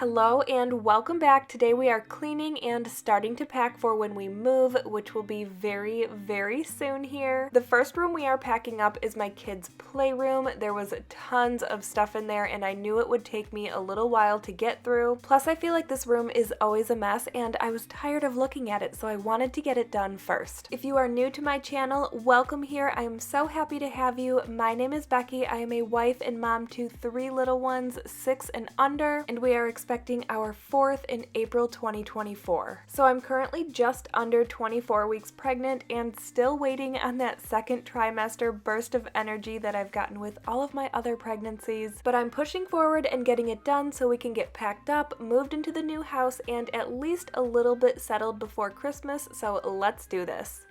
Hello and welcome back. Today we are cleaning and starting to pack for when we move, which will be very, very soon here. The first room we are packing up is my kids' playroom. There was tons of stuff in there and I knew it would take me a little while to get through. Plus I feel like this room is always a mess and I was tired of looking at it, so I wanted to get it done first. If you are new to my channel, welcome here. I am so happy to have you. My name is Becky. I am a wife and mom to 3 little ones, 6 and under, and we are expecting our 4th in April 2024. So I'm currently just under 24 weeks pregnant and still waiting on that second trimester burst of energy that I've gotten with all of my other pregnancies. But I'm pushing forward and getting it done so we can get packed up, moved into the new house, and at least a little bit settled before Christmas, so let's do this.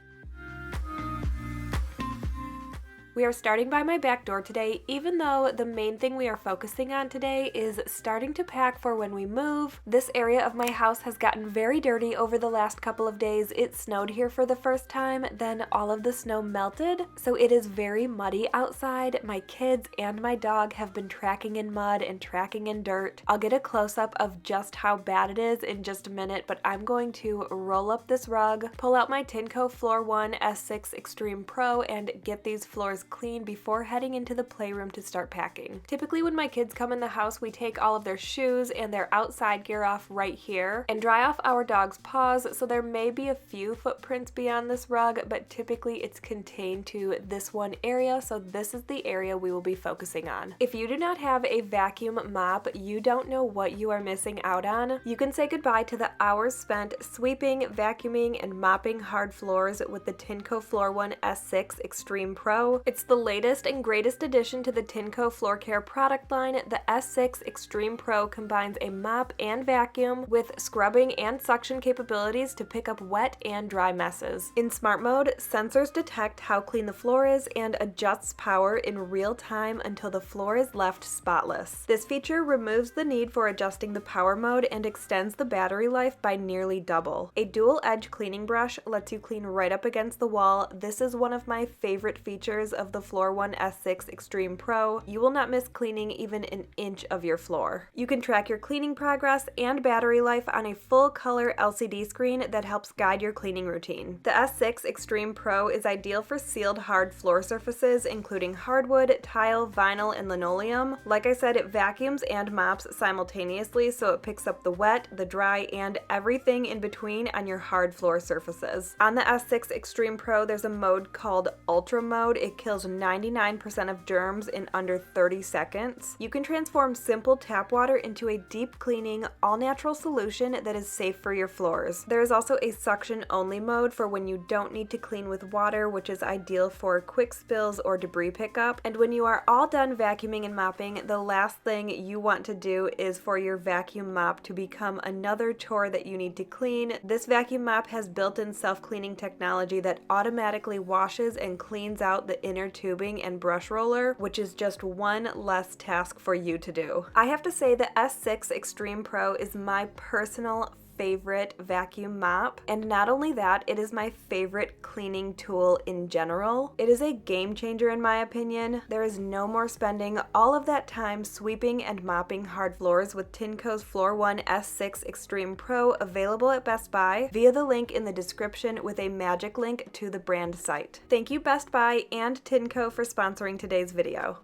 We are starting by my back door today, even though the main thing we are focusing on today is starting to pack for when we move. This area of my house has gotten very dirty over the last couple of days. It snowed here for the first time, then all of the snow melted, so it is very muddy outside. My kids and my dog have been tracking in mud and tracking in dirt. I'll get a close-up of just how bad it is in just a minute, but I'm going to roll up this rug, pull out my Tinco Floor 1 S6 Extreme Pro, and get these floors clean before heading into the playroom to start packing. Typically when my kids come in the house, we take all of their shoes and their outside gear off right here and dry off our dog's paws, so there may be a few footprints beyond this rug, but typically it's contained to this one area, so this is the area we will be focusing on. If you do not have a vacuum mop, you don't know what you are missing out on. You can say goodbye to the hours spent sweeping, vacuuming, and mopping hard floors with the Tinco Floor 1 S6 Extreme Pro. It's the latest and greatest addition to the Tinco Floor Care product line. The S6 Extreme Pro combines a mop and vacuum with scrubbing and suction capabilities to pick up wet and dry messes. In smart mode, sensors detect how clean the floor is and adjusts power in real time until the floor is left spotless. This feature removes the need for adjusting the power mode and extends the battery life by nearly double. A dual edge cleaning brush lets you clean right up against the wall. This is one of my favorite features of the Floor 1 S6 Extreme Pro. You will not miss cleaning even an inch of your floor. You can track your cleaning progress and battery life on a full color LCD screen that helps guide your cleaning routine. The S6 Extreme Pro is ideal for sealed hard floor surfaces, including hardwood, tile, vinyl, and linoleum. Like I said, it vacuums and mops simultaneously, so it picks up the wet, the dry, and everything in between on your hard floor surfaces. On the S6 Extreme Pro, there's a mode called Ultra Mode. It kills 99% of germs in under 30 seconds. You can transform simple tap water into a deep cleaning, all-natural solution that is safe for your floors. There is also a suction-only mode for when you don't need to clean with water, which is ideal for quick spills or debris pickup. And when you are all done vacuuming and mopping, the last thing you want to do is for your vacuum mop to become another chore that you need to clean. This vacuum mop has built-in self-cleaning technology that automatically washes and cleans out the inner tubing and brush roller, which is just one less task for you to do. I have to say the S6 Extreme Pro is my personal favorite vacuum mop, and not only that, it is my favorite cleaning tool in general. It is a game changer in my opinion. There is no more spending all of that time sweeping and mopping hard floors with Tinco's Floor 1 S6 Extreme Pro, available at Best Buy via the link in the description with a magic link to the brand site. Thank you Best Buy and Tinco for sponsoring today's video.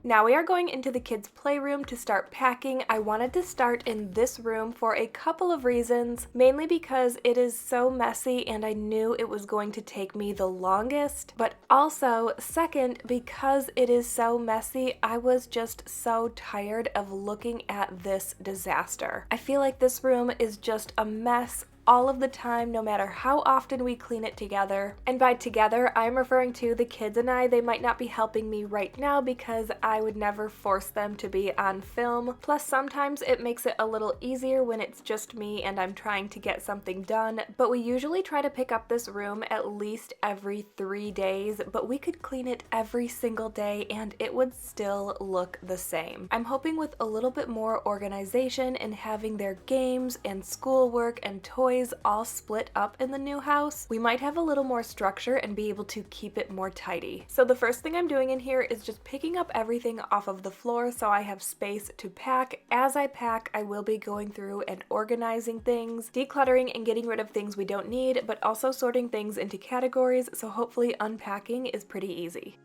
Now we are going into the kids' playroom to start packing. I wanted to start in this room for a couple of reasons, mainly because it is so messy and I knew it was going to take me the longest, but also second, because it is so messy, I was just so tired of looking at this disaster. I feel like this room is just a mess all of the time, no matter how often we clean it together. And by together, I'm referring to the kids and I. They might not be helping me right now because I would never force them to be on film. Plus, sometimes it makes it a little easier when it's just me and I'm trying to get something done. But we usually try to pick up this room at least every 3 days, but we could clean it every single day and it would still look the same. I'm hoping with a little bit more organization and having their games and schoolwork and toys all split up in the new house, we might have a little more structure and be able to keep it more tidy. So the first thing I'm doing in here is just picking up everything off of the floor so I have space to pack. As I pack, I will be going through and organizing things, decluttering and getting rid of things we don't need, but also sorting things into categories, so hopefully unpacking is pretty easy.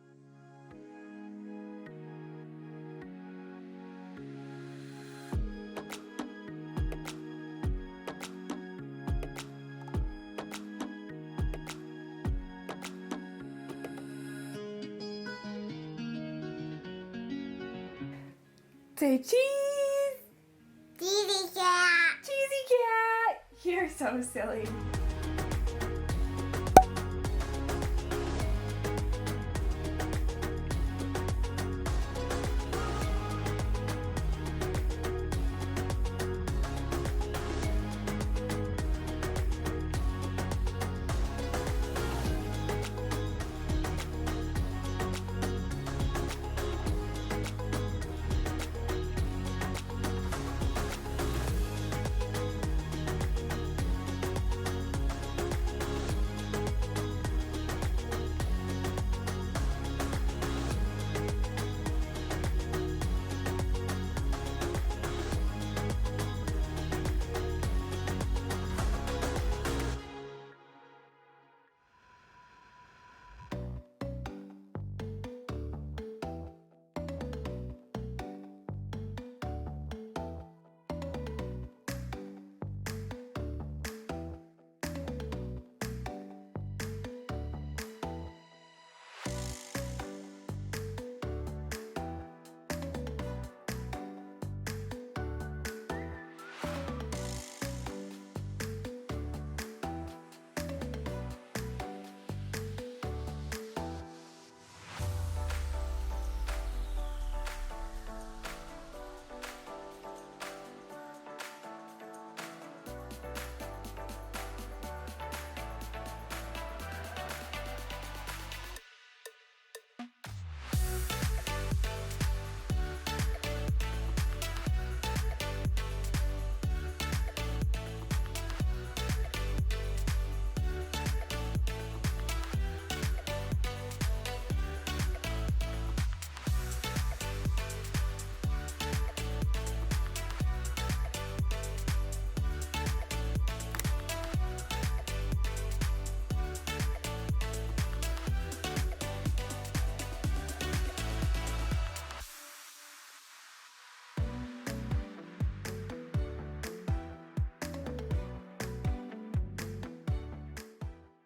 Say cheese! Cheesy cat! Cheesy cat! You're so silly.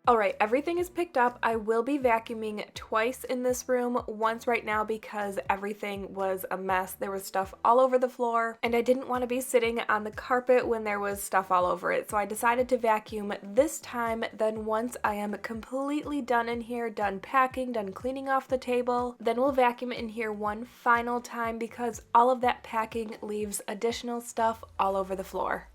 Alright, everything is picked up. I will be vacuuming twice in this room, once right now because everything was a mess. There was stuff all over the floor, and I didn't want to be sitting on the carpet when there was stuff all over it, so I decided to vacuum this time. Then once I am completely done in here, done packing, done cleaning off the table, then we'll vacuum in here one final time because all of that packing leaves additional stuff all over the floor.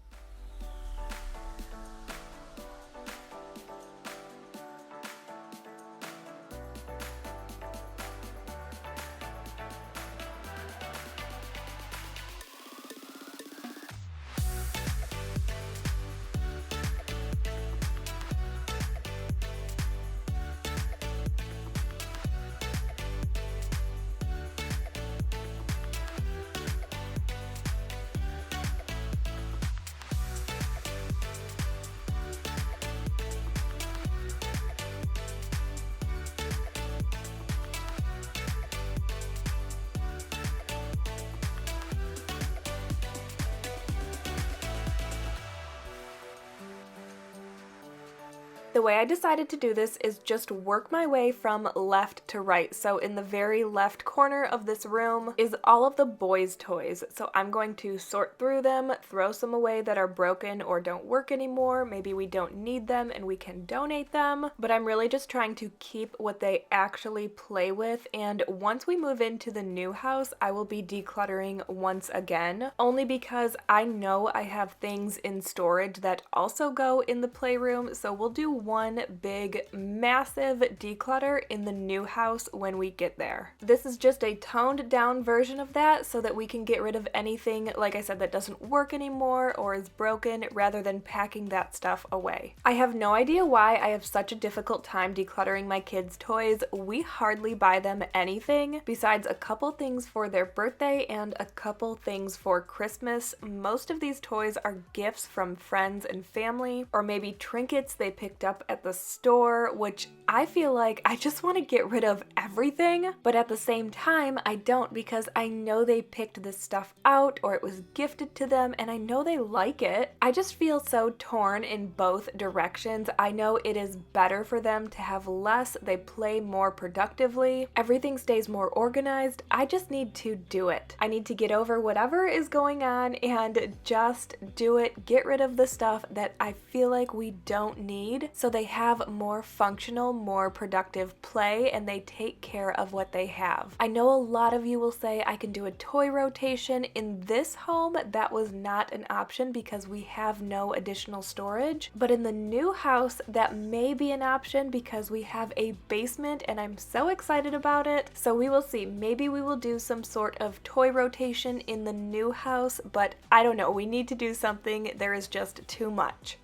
The way I decided to do this is just work my way from left to right. So in the very left corner of this room is all of the boys' toys. So I'm going to sort through them, throw some away that are broken or don't work anymore. Maybe we don't need them and we can donate them. But I'm really just trying to keep what they actually play with. And once we move into the new house, I will be decluttering once again. Only because I know I have things in storage that also go in the playroom. So we'll do one big massive declutter in the new house when we get there. This is just a toned down version of that so that we can get rid of anything, like I said, that doesn't work anymore or is broken rather than packing that stuff away. I have no idea why I have such a difficult time decluttering my kids' toys. We hardly buy them anything besides a couple things for their birthday and a couple things for Christmas. Most of these toys are gifts from friends and family, or maybe trinkets they picked up at the store, which I feel like I just want to get rid of everything, but at the same time I don't, because I know they picked this stuff out or it was gifted to them and I know they like it. I just feel so torn in both directions. I know it is better for them to have less, they play more productively, everything stays more organized. I just need to do it. I need to get over whatever is going on and just do it, get rid of the stuff that I feel like we don't need so they have more functional, more productive play and they take care of what they have. I know a lot of you will say I can do a toy rotation. In this home, that was not an option because we have no additional storage, but in the new house, that may be an option because we have a basement and I'm so excited about it. So we will see. Maybe we will do some sort of toy rotation in the new house, but I don't know. We need to do something. There is just too much.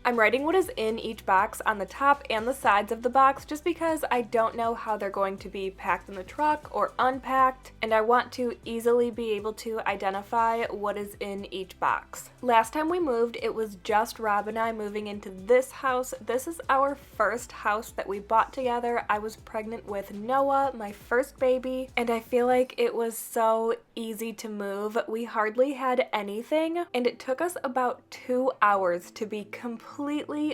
I'm writing what is in each box on the top and the sides of the box just because I don't know how they're going to be packed in the truck or unpacked, and I want to easily be able to identify what is in each box. Last time we moved, it was just Rob and I moving into this house. This is our first house that we bought together. I was pregnant with Noah, my first baby, and I feel like it was so easy to move. We hardly had anything, and it took us about 2 hours to be completely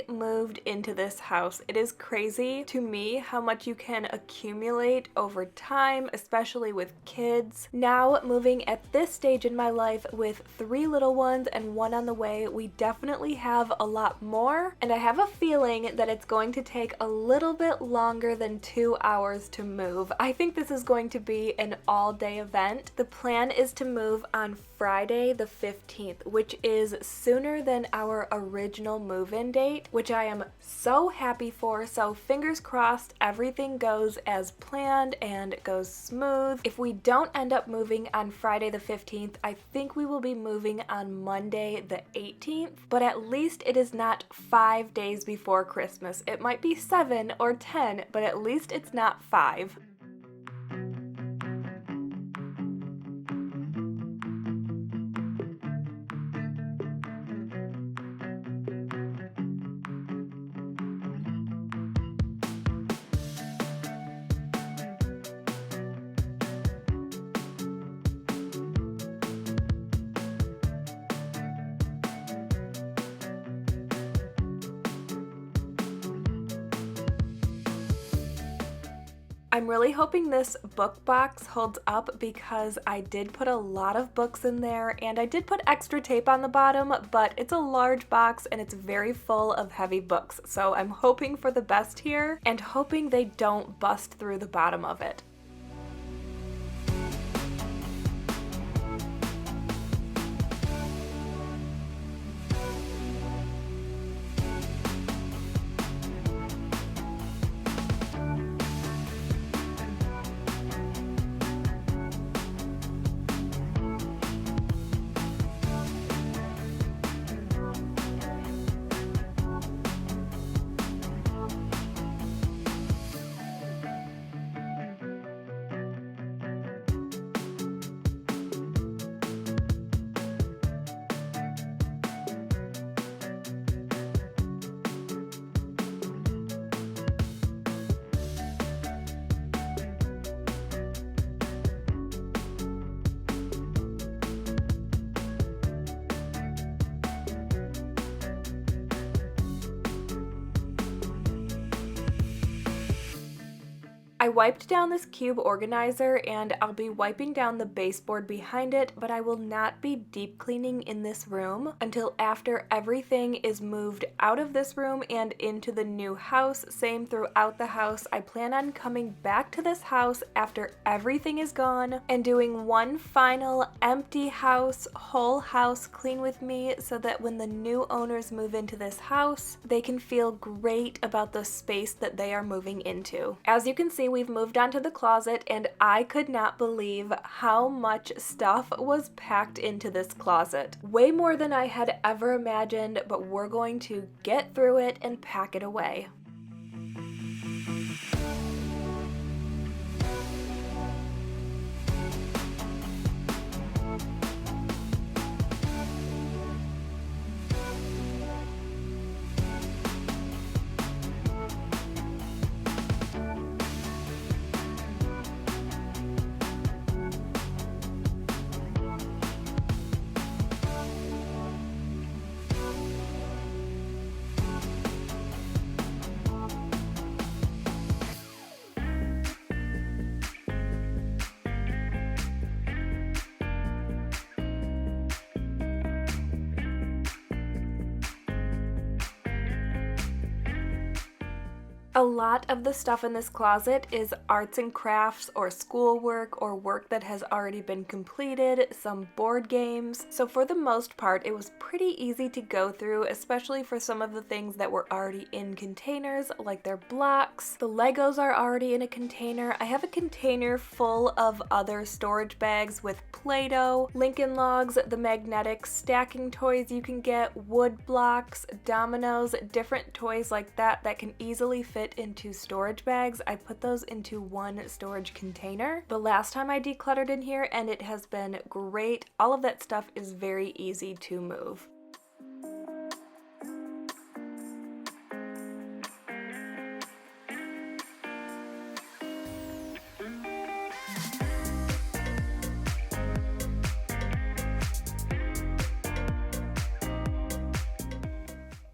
moved into this house. It is crazy to me how much you can accumulate over time, especially with kids. Now, moving at this stage in my life with 3 little ones and 1 on the way, we definitely have a lot more, and I have a feeling that it's going to take a little bit longer than 2 hours to move. I think this is going to be an all-day event. The plan is to move on Friday the 15th, which is sooner than our original move-in date, which I am so happy for. So fingers crossed everything goes as planned and goes smooth. If we don't end up moving on Friday the 15th, I think we will be moving on Monday the 18th, but at least it is not 5 days before Christmas. It might be 7 or 10, but at least it's not 5. I'm really hoping this book box holds up because I did put a lot of books in there and I did put extra tape on the bottom, but it's a large box and it's very full of heavy books. So I'm hoping for the best here and hoping they don't bust through the bottom of it. I wiped down this cube organizer and I'll be wiping down the baseboard behind it, but I will not be deep cleaning in this room until after everything is moved out of this room and into the new house. Same throughout the house. I plan on coming back to this house after everything is gone and doing one final empty house, whole house clean with me so that when the new owners move into this house, they can feel great about the space that they are moving into. As you can see, we've moved on to the closet and I could not believe how much stuff was packed into this closet. Way more than I had ever imagined, but we're going to get through it and pack it away. A lot of the stuff in this closet is arts and crafts or schoolwork or work that has already been completed, some board games. So for the most part, it was pretty easy to go through, especially for some of the things that were already in containers, like their blocks. The Legos are already in a container. I have a container full of other storage bags with Play-Doh, Lincoln Logs, the magnetic stacking toys you can get, wood blocks, dominoes, different toys like that that can easily fit into storage bags. I put those into one storage container the last time I decluttered in here, and it has been great. All of that stuff is very easy to move.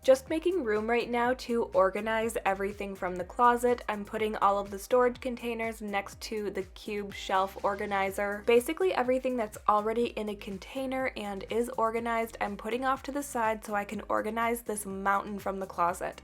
Just making room right now to organize everything from the closet. I'm putting all of the storage containers next to the cube shelf organizer. Basically everything that's already in a container and is organized, I'm putting off to the side so I can organize this mountain from the closet.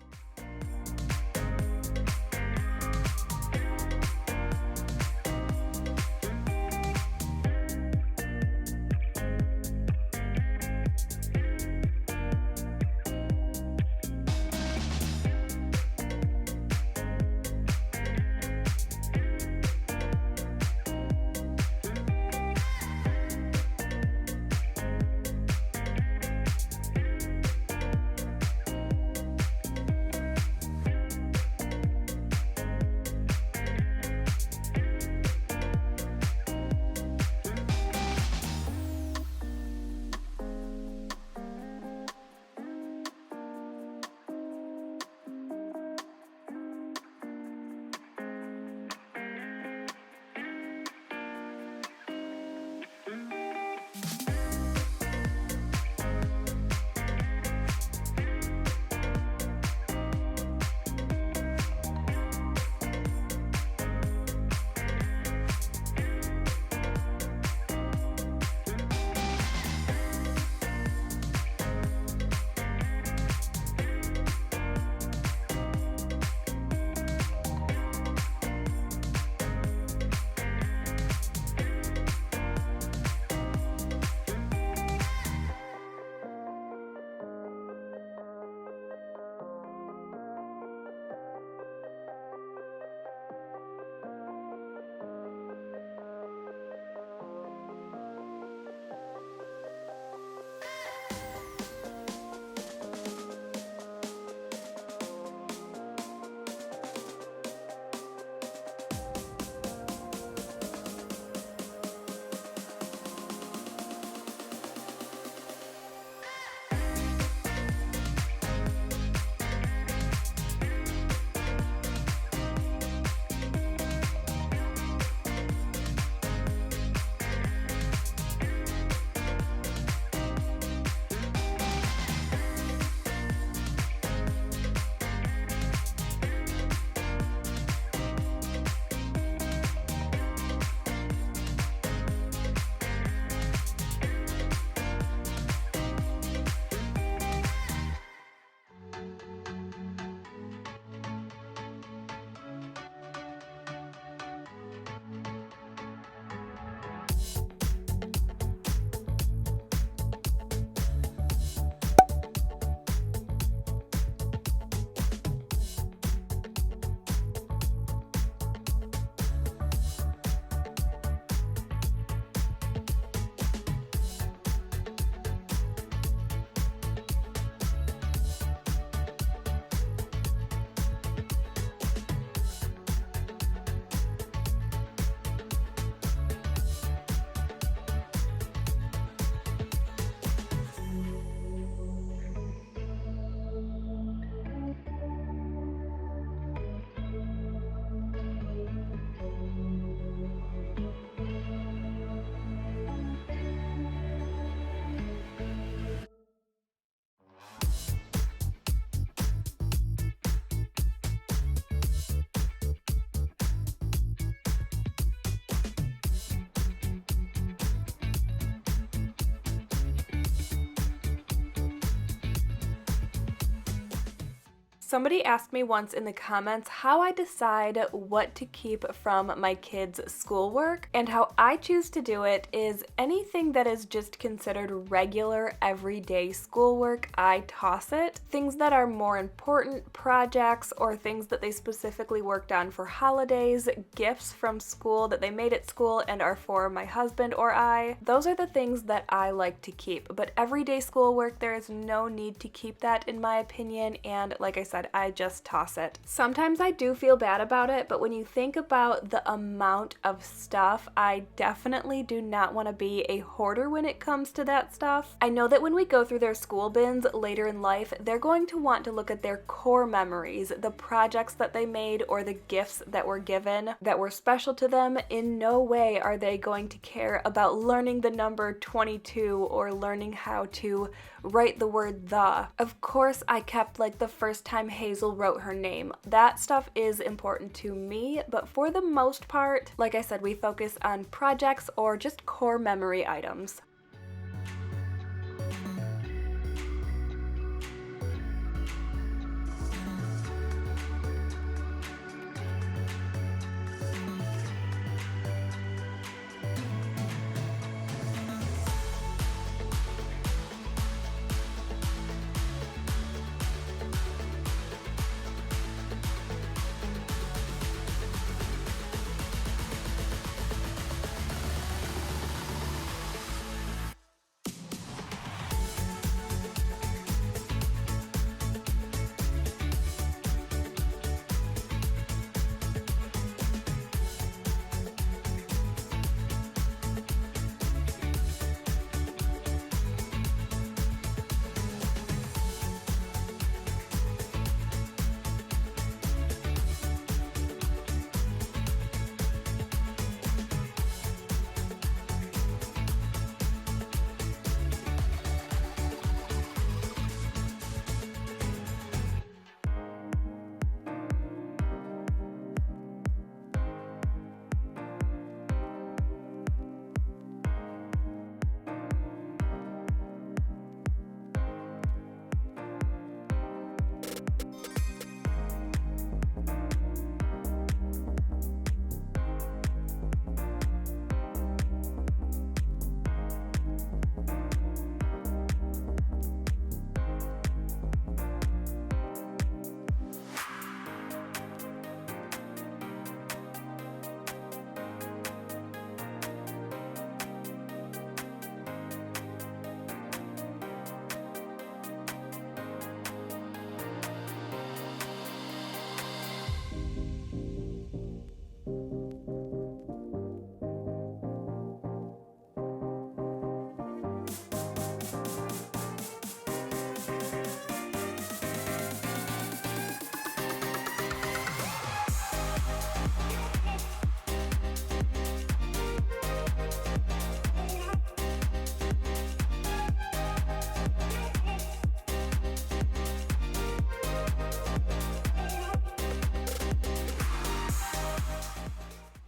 Somebody asked me once in the comments how I decide what to keep from my kids' schoolwork, and how I choose to do it is anything that is just considered regular everyday schoolwork, I toss it. Things that are more important, projects, or things that they specifically worked on for holidays, gifts from school that they made at school and are for my husband or I, those are the things that I like to keep. But everyday schoolwork, there is no need to keep that in my opinion, and like I said, I just toss it. Sometimes I do feel bad about it, but when you think about the amount of stuff, I definitely do not want to be a hoarder when it comes to that stuff. I know that when we go through their school bins later in life, they're going to want to look at their core memories, the projects that they made or the gifts that were given that were special to them. In no way are they going to care about learning the number 22 or learning how to write the word the. Of course, I kept like the first time Hazel wrote her name. That stuff is important to me, but for the most part, like I said, we focus on projects or just core memory items.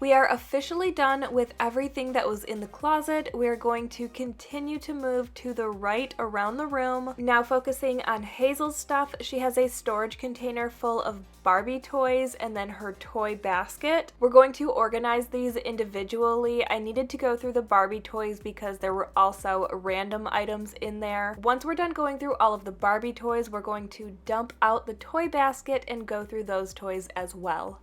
We are officially done with everything that was in the closet. We are going to continue to move to the right around the room. Now focusing on Hazel's stuff, she has a storage container full of Barbie toys and then her toy basket. We're going to organize these individually. I needed to go through the Barbie toys because there were also random items in there. Once we're done going through all of the Barbie toys, we're going to dump out the toy basket and go through those toys as well.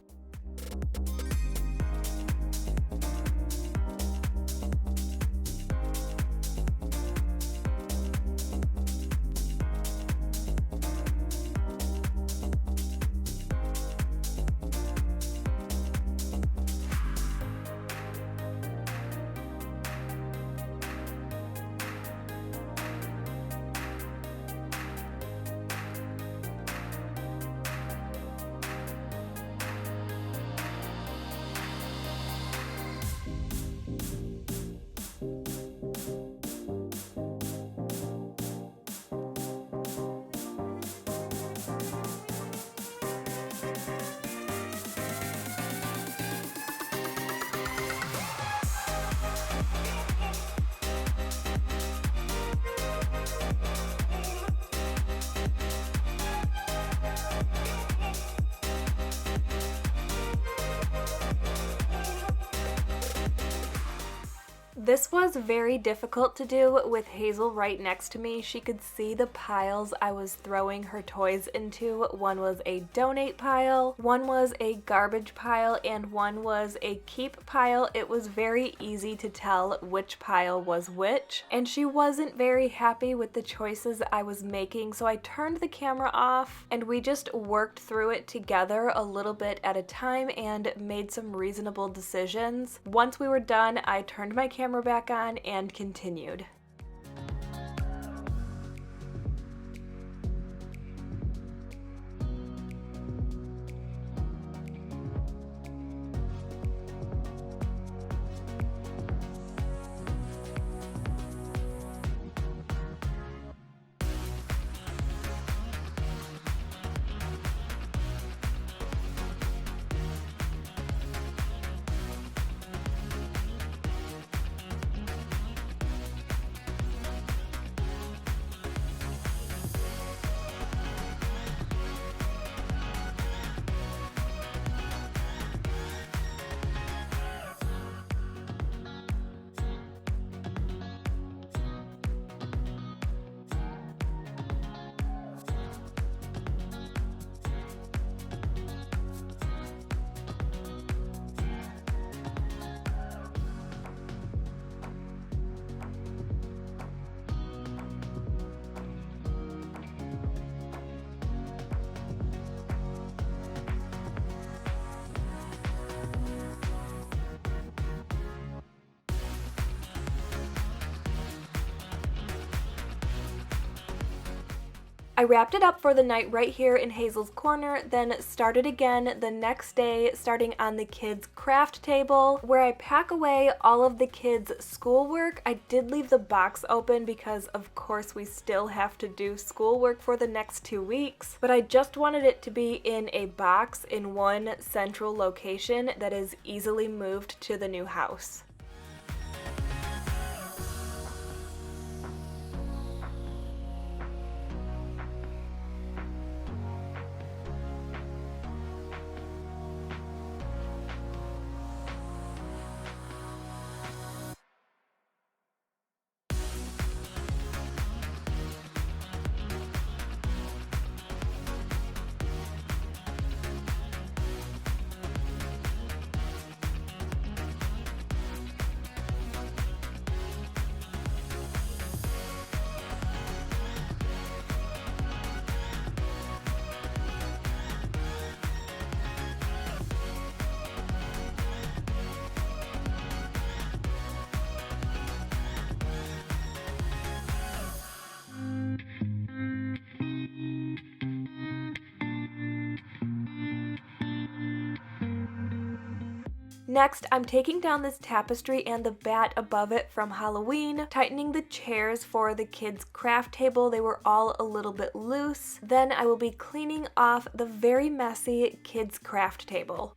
This was very difficult to do with Hazel right next to me. She could see the piles I was throwing her toys into. One was a donate pile, one was a garbage pile, and one was a keep pile. It was very easy to tell which pile was which, and she wasn't very happy with the choices I was making, so I turned the camera off and we just worked through it together a little bit at a time and made some reasonable decisions. Once we were done, I turned my camera back on and continued. I wrapped it up for the night right here in Hazel's corner, then started again the next day, starting on the kids' craft table, where I pack away all of the kids' schoolwork. I did leave the box open because, of course, we still have to do schoolwork for the next 2 weeks, but I just wanted it to be in a box in one central location that is easily moved to the new house. Next, I'm taking down this tapestry and the bat above it from Halloween, tightening the chairs for the kids' craft table. They were all a little bit loose. Then I will be cleaning off the very messy kids' craft table.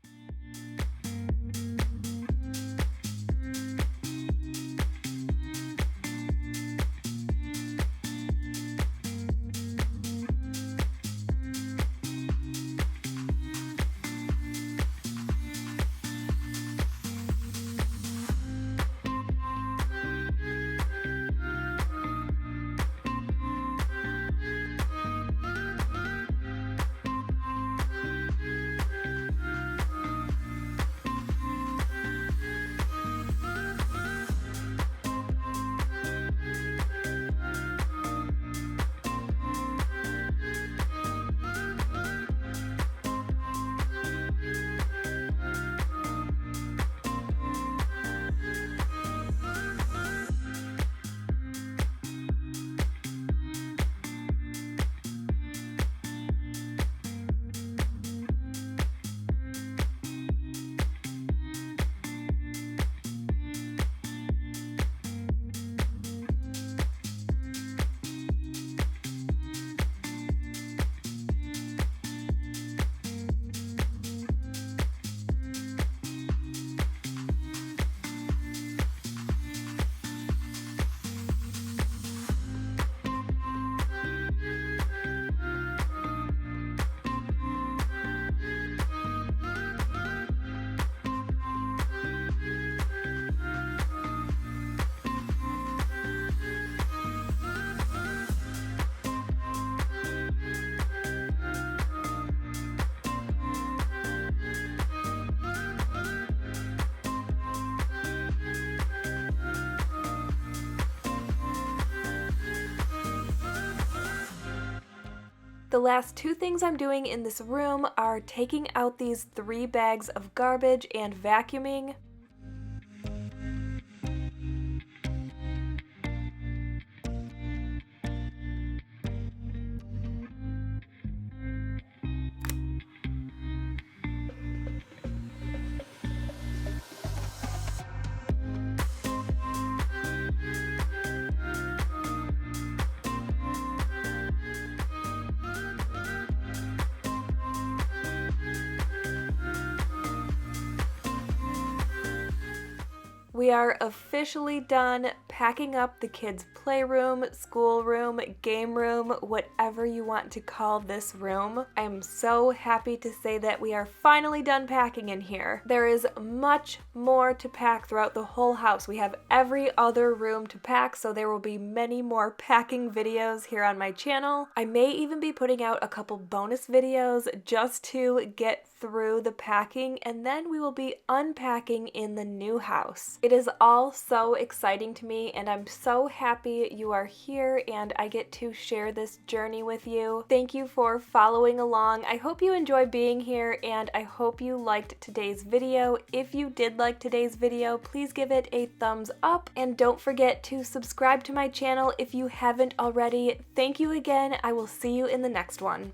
The last two things I'm doing in this room are taking out these 3 bags of garbage and vacuuming. We are officially done packing up the kids' playroom, schoolroom, game room, whatever you want to call this room. I am so happy to say that we are finally done packing in here. There is much more to pack throughout the whole house. We have every other room to pack, so there will be many more packing videos here on my channel. I may even be putting out a couple bonus videos just to get through the packing, and then we will be unpacking in the new house. It is all so exciting to me, and I'm so happy you are here and I get to share this journey with you. Thank you for following along. I hope you enjoy being here, and I hope you liked today's video. If you did like today's video, please give it a thumbs up, and don't forget to subscribe to my channel if you haven't already. Thank you again. I will see you in the next one.